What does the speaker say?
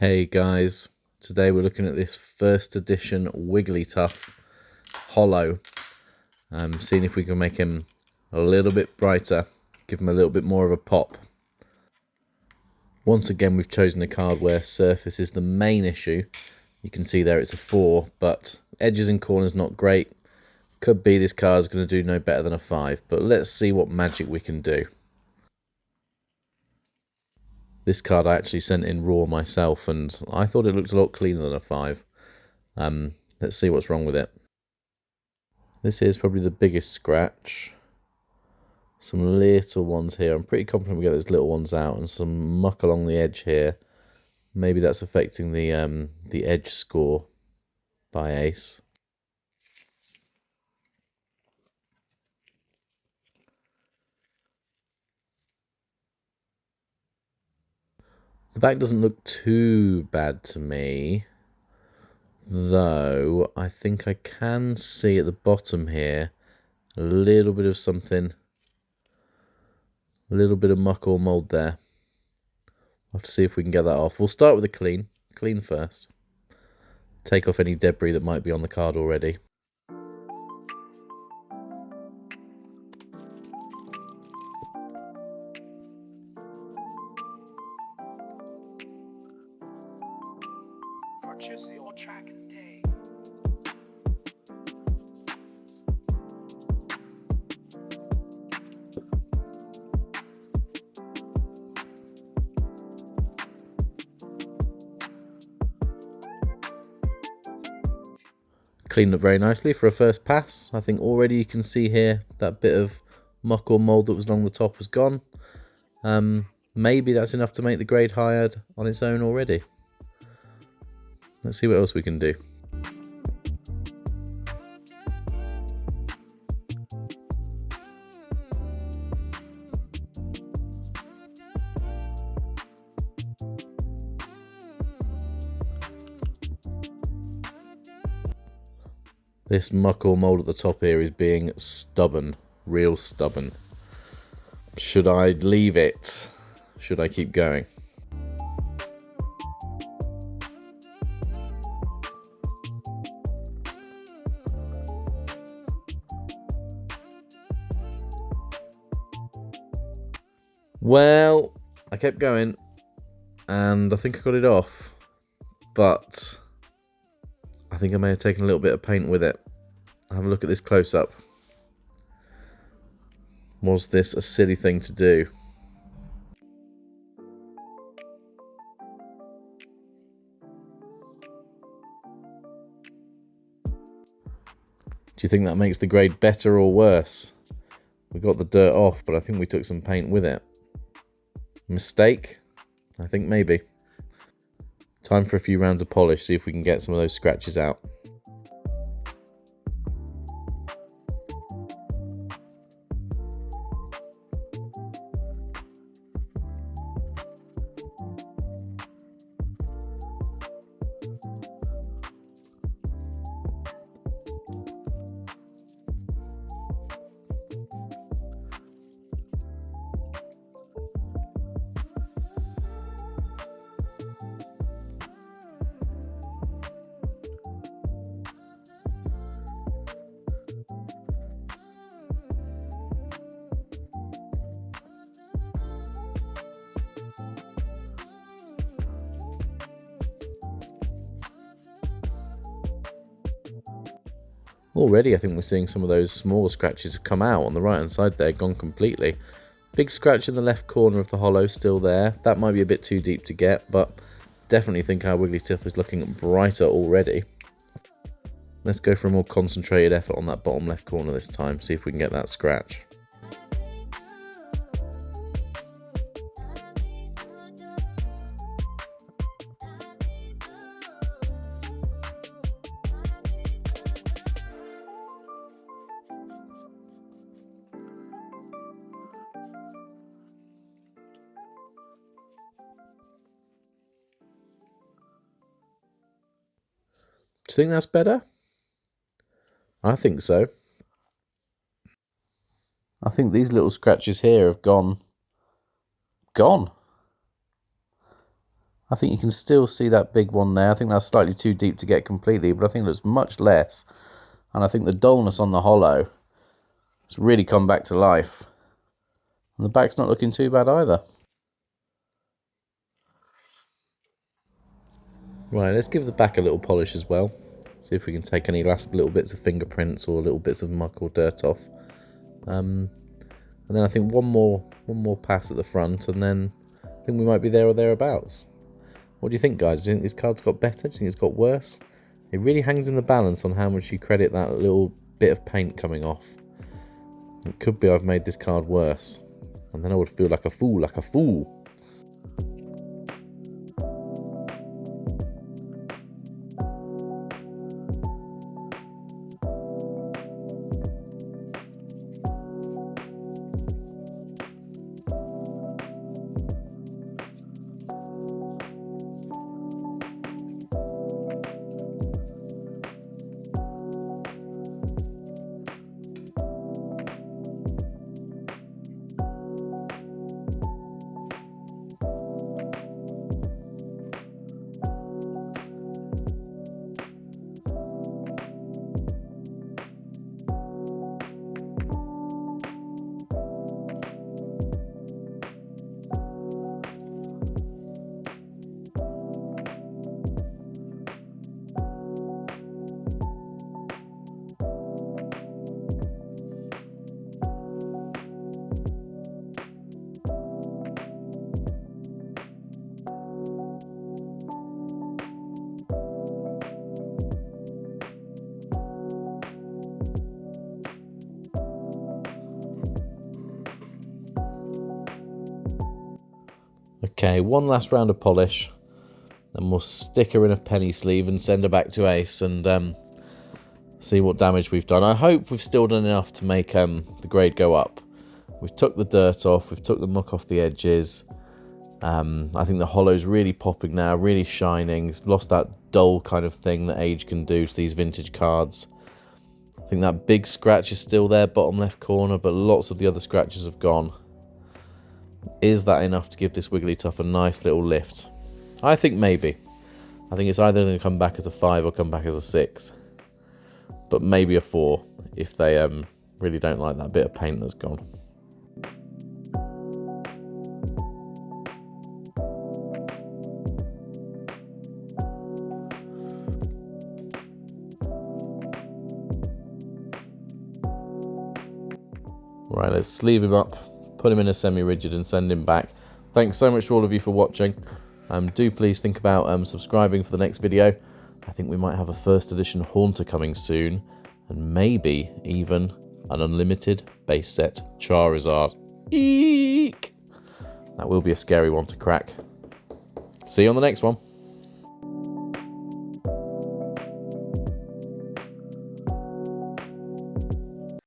Hey guys, today we're looking at this first edition Wigglytuff holo. Seeing if we can make him a little bit brighter, give him a little bit more of a pop. Once again we've chosen a card where surface is the main issue. You can see there it's a 4, but edges and corners not great. Could be this card's going to do no better than a 5, but let's see what magic we can do. This card I actually sent in raw myself, and I thought it looked a lot cleaner than a 5. Let's see what's wrong with it. This is probably the biggest scratch. Some little ones here. I'm pretty confident we get those little ones out, and some muck along the edge here. Maybe that's affecting the edge score by Ace. The back doesn't look too bad to me, though I think I can see at the bottom here a little bit of something, a little bit of muck or mould there. I'll have to see if we can get that off. We'll start with a clean first. Take off any debris that might be on the card already. Purchase your track today. Cleaned up very nicely for a first pass. I think already you can see here that bit of muck or mould that was along the top was gone. Maybe that's enough to make the grade higher on its own already. Let's see what else we can do. This muck or mould at the top here is being stubborn, real stubborn. Should I leave it? Should I keep going? Well, I kept going, and I think I got it off, but I think I may have taken a little bit of paint with it. Have a look at this close-up. Was this a silly thing to do? Do you think that makes the grade better or worse? We got the dirt off, but I think we took some paint with it. Mistake? I think maybe. Time for a few rounds of polish, see if we can get some of those scratches out. Already I think we're seeing some of those small scratches have come out on the right hand side there, gone completely. Big scratch in the left corner of the holo still there. That might be a bit too deep to get, but definitely think our Wigglytuff is looking brighter already. Let's go for a more concentrated effort on that bottom left corner this time, see if we can get that scratch. Do you think that's better? I think so. I think these little scratches here have gone. I think you can still see that big one there. I think that's slightly too deep to get completely, but I think there's much less. And I think the dullness on the holo has really come back to life. And the back's not looking too bad either. Right, let's give the back a little polish as well. See if we can take any last little bits of fingerprints or little bits of muck or dirt off. And then I think one more pass at the front, and then I think we might be there or thereabouts. What do you think, guys? Do you think this card's got better? Do you think it's got worse? It really hangs in the balance on how much you credit that little bit of paint coming off. It could be I've made this card worse. And then I would feel like a fool, like a fool. Okay, one last round of polish, then we'll stick her in a penny sleeve and send her back to Ace and see what damage we've done. I hope we've still done enough to make the grade go up. We've took the dirt off, we've took the muck off the edges. I think the holo's really popping now, really shining. It's lost that dull kind of thing that age can do to these vintage cards. I think that big scratch is still there, bottom left corner, but lots of the other scratches have gone. Is that enough to give this Wigglytuff a nice little lift? I think maybe. I think it's either going to come back as a 5 or come back as a 6. But maybe a 4 if they really don't like that bit of paint that's gone. Right, let's sleeve him up, put him in a semi-rigid and send him back. Thanks so much to all of you for watching. Do please think about subscribing for the next video. I think we might have a first edition Haunter coming soon, and maybe even an unlimited base set Charizard. Eek! That will be a scary one to crack. See you on the next one.